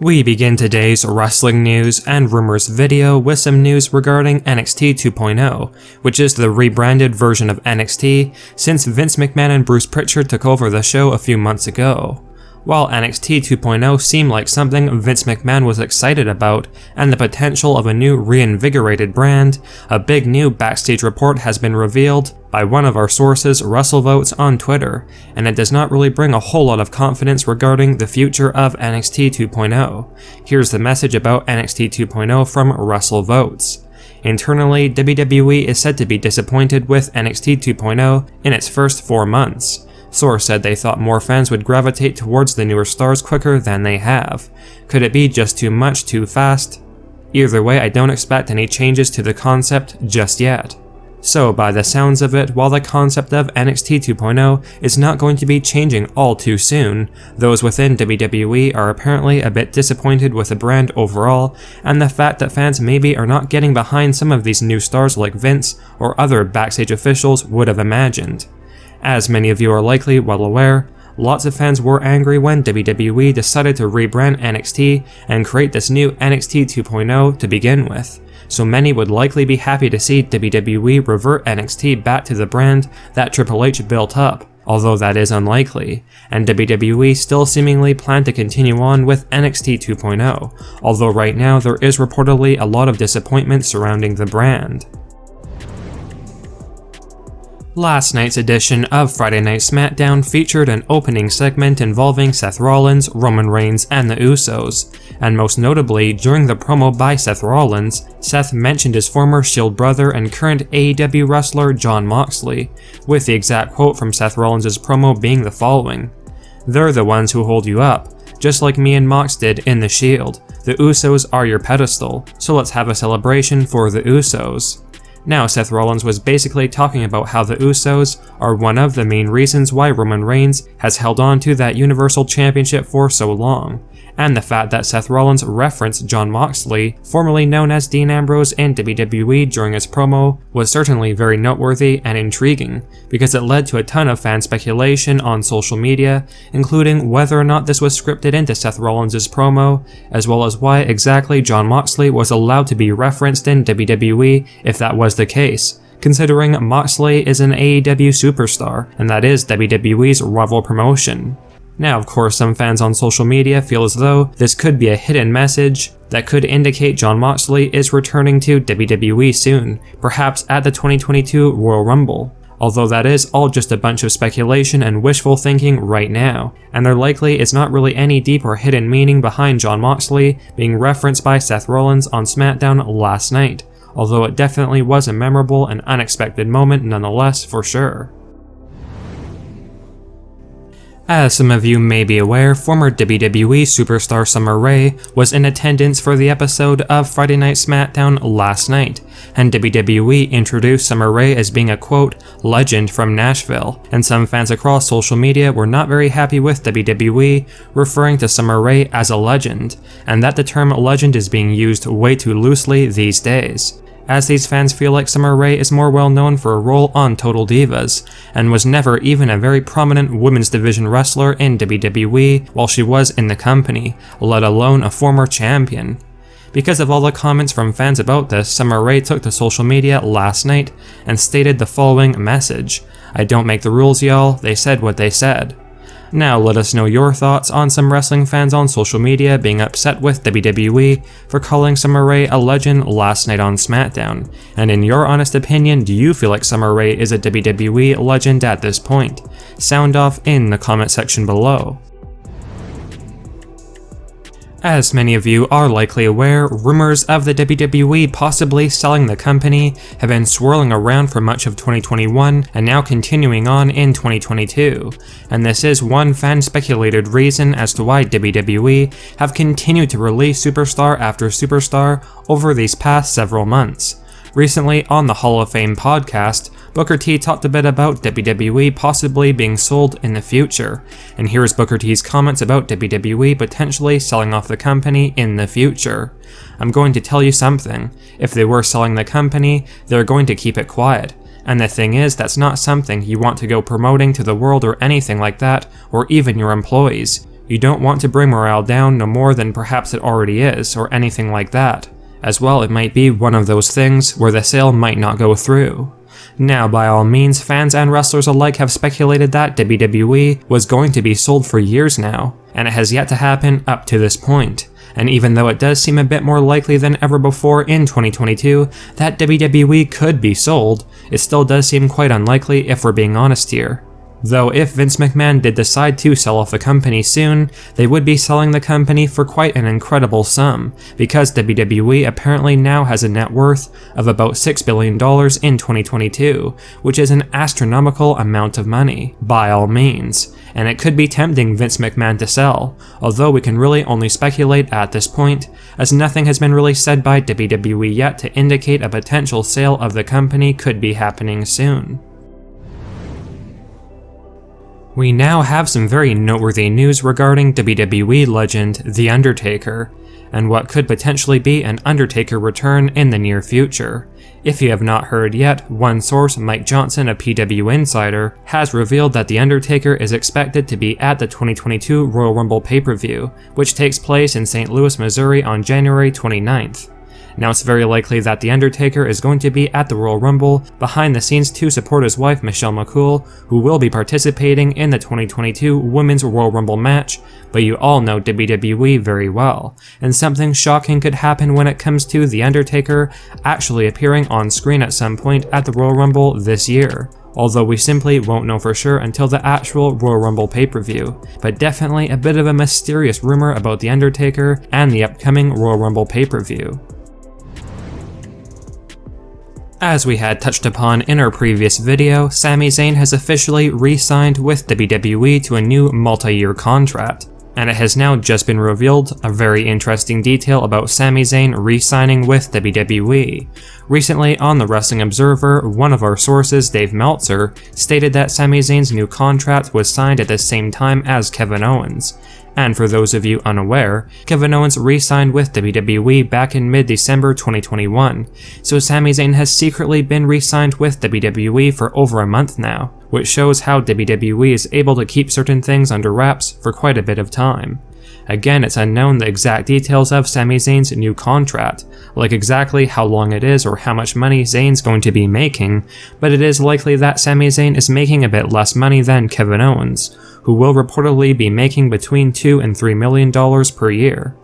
We begin today's wrestling news and rumors video with some news regarding NXT 2.0, which is the rebranded version of NXT since Vince McMahon and Bruce Pritchard took over the show a few months ago. While NXT 2.0 seemed like something Vince McMahon was excited about and the potential of a new reinvigorated brand, a big new backstage report has been revealed by one of our sources, WrestleVotes, on Twitter, and it does not really bring a whole lot of confidence regarding the future of NXT 2.0. Here's the message about NXT 2.0 from WrestleVotes. Internally, WWE is said to be disappointed with NXT 2.0 in its first 4 months. Source said they thought more fans would gravitate towards the newer stars quicker than they have. Could it be just too much too fast? Either way, I don't expect any changes to the concept just yet. So by the sounds of it, while the concept of NXT 2.0 is not going to be changing all too soon, those within WWE are apparently a bit disappointed with the brand overall, and the fact that fans maybe are not getting behind some of these new stars like Vince or other backstage officials would have imagined. As many of you are likely well aware, lots of fans were angry when WWE decided to rebrand NXT and create this new NXT 2.0 to begin with, so many would likely be happy to see WWE revert NXT back to the brand that Triple H built up, although that is unlikely, and WWE still seemingly plan to continue on with NXT 2.0, although right now there is reportedly a lot of disappointment surrounding the brand. Last night's edition of Friday Night SmackDown featured an opening segment involving Seth Rollins, Roman Reigns, and the Usos, and most notably, during the promo by Seth Rollins, Seth mentioned his former Shield brother and current AEW wrestler Jon Moxley, with the exact quote from Seth Rollins' promo being the following: "They're the ones who hold you up, just like me and Mox did in the Shield. The Usos are your pedestal, so let's have a celebration for the Usos." Now, Seth Rollins was basically talking about how the Usos are one of the main reasons why Roman Reigns has held on to that Universal Championship for so long, and the fact that Seth Rollins referenced Jon Moxley, formerly known as Dean Ambrose in WWE during his promo, was certainly very noteworthy and intriguing, because it led to a ton of fan speculation on social media, including whether or not this was scripted into Seth Rollins' promo, as well as why exactly Jon Moxley was allowed to be referenced in WWE if that was the case, considering Moxley is an AEW superstar, and that is WWE's rival promotion. Now, of course, some fans on social media feel as though this could be a hidden message that could indicate Jon Moxley is returning to WWE soon, perhaps at the 2022 Royal Rumble. Although that is all just a bunch of speculation and wishful thinking right now, and there likely is not really any deep or hidden meaning behind Jon Moxley being referenced by Seth Rollins on SmackDown last night, although it definitely was a memorable and unexpected moment nonetheless for sure. As some of you may be aware, former WWE superstar Summer Rae was in attendance for the episode of Friday Night SmackDown last night, and WWE introduced Summer Rae as being a quote, legend from Nashville, and some fans across social media were not very happy with WWE referring to Summer Rae as a legend, and that the term legend is being used way too loosely these days, as these fans feel like Summer Rae is more well known for a role on Total Divas, and was never even a very prominent women's division wrestler in WWE while she was in the company, let alone a former champion. Because of all the comments from fans about this, Summer Rae took to social media last night and stated the following message: "I don't make the rules, y'all, they said what they said." Now let us know your thoughts on some wrestling fans on social media being upset with WWE for calling Summer Rae a legend last night on SmackDown, and in your honest opinion, do you feel like Summer Rae is a WWE legend at this point? Sound off in the comment section below. As many of you are likely aware, rumors of the WWE possibly selling the company have been swirling around for much of 2021 and now continuing on in 2022, and this is one fan-speculated reason as to why WWE have continued to release superstar after superstar over these past several months. Recently, on the Hall of Fame podcast, Booker T talked a bit about WWE possibly being sold in the future, and here's Booker T's comments about WWE potentially selling off the company in the future. "I'm going to tell you something. If they were selling the company, they're going to keep it quiet. And the thing is, that's not something you want to go promoting to the world or anything like that, or even your employees. You don't want to bring morale down no more than perhaps it already is, or anything like that. As well, it might be one of those things where the sale might not go through. Now, by all means, fans and wrestlers alike have speculated that WWE was going to be sold for years now, and it has yet to happen up to this point. And even though it does seem a bit more likely than ever before in 2022 that WWE could be sold, it still does seem quite unlikely if we're being honest here. Though if Vince McMahon did decide to sell off the company soon, they would be selling the company for quite an incredible sum, because WWE apparently now has a net worth of about $6 billion in 2022, which is an astronomical amount of money, by all means, and it could be tempting Vince McMahon to sell, although we can really only speculate at this point, as nothing has been really said by WWE yet to indicate a potential sale of the company could be happening soon. We now have some very noteworthy news regarding WWE legend The Undertaker, and what could potentially be an Undertaker return in the near future. If you have not heard yet, one source, Mike Johnson of PW Insider, has revealed that The Undertaker is expected to be at the 2022 Royal Rumble pay-per-view, which takes place in St. Louis, Missouri on January 29th. Now it's very likely that The Undertaker is going to be at the Royal Rumble behind the scenes to support his wife Michelle McCool, who will be participating in the 2022 Women's Royal Rumble match, but you all know WWE very well, and something shocking could happen when it comes to The Undertaker actually appearing on screen at some point at the Royal Rumble this year. Although we simply won't know for sure until the actual Royal Rumble pay-per-view, but definitely a bit of a mysterious rumor about The Undertaker and the upcoming Royal Rumble pay-per-view. As we had touched upon in our previous video, Sami Zayn has officially re-signed with WWE to a new multi-year contract, and it has now just been revealed a very interesting detail about Sami Zayn re-signing with WWE. Recently on the Wrestling Observer, one of our sources, Dave Meltzer, stated that Sami Zayn's new contract was signed at the same time as Kevin Owens. And for those of you unaware, Kevin Owens re-signed with WWE back in mid-December 2021, so Sami Zayn has secretly been re-signed with WWE for over a month now, which shows how WWE is able to keep certain things under wraps for quite a bit of time. Again, it's unknown the exact details of Sami Zayn's new contract, like exactly how long it is or how much money Zayn's going to be making, but it is likely that Sami Zayn is making a bit less money than Kevin Owens, who will reportedly be making between $2 and $3 million per year.